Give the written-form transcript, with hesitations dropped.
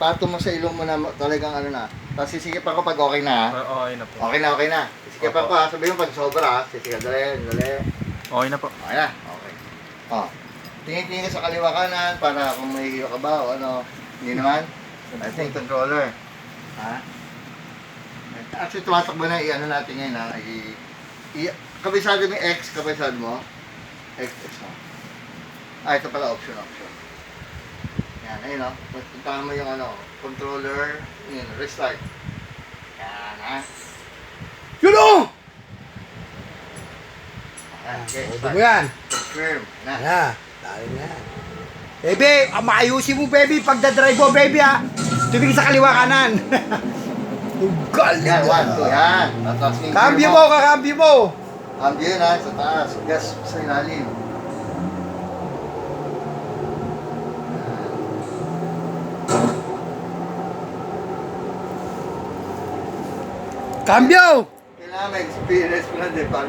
Pato mo sa ilong mo na talagang ano na. Tapos sisikip ako pag okay na. Okay na po. Okay na, okay na. Sisikip ako ha. Sabihin mo pag sobra ha. Sisikip, dali. Okay na po. Okay na, okay. Oh. Tingin-tingin ka sa kaliwa kanan para kung may iyo ka ba o ano. Hindi naman. I think controller. Ha? Actually, tumatakbo na i-ano natin ngayon ha. Kabisado mo yung X, kabisado mo. X mo. Ito pala option. Yan, ayun o. Puntahan mo yung ano, controller, yun, restart. Yan ha. Yun o! Okay, Huwag start. mo yan. Confirm. Na. Yan. Dahil na yan. Baby, maayusin mo baby. Pagdadrive mo baby ha. Tumingin sa kaliwa kanan. Galing Yan, 1, 2, yan. Tapos yung Kambyo gear mo, kakambyo mo. Cambio yun ha, sa taas. Gas sa ilalim. Kambyo! Kailangan may experience mo na din para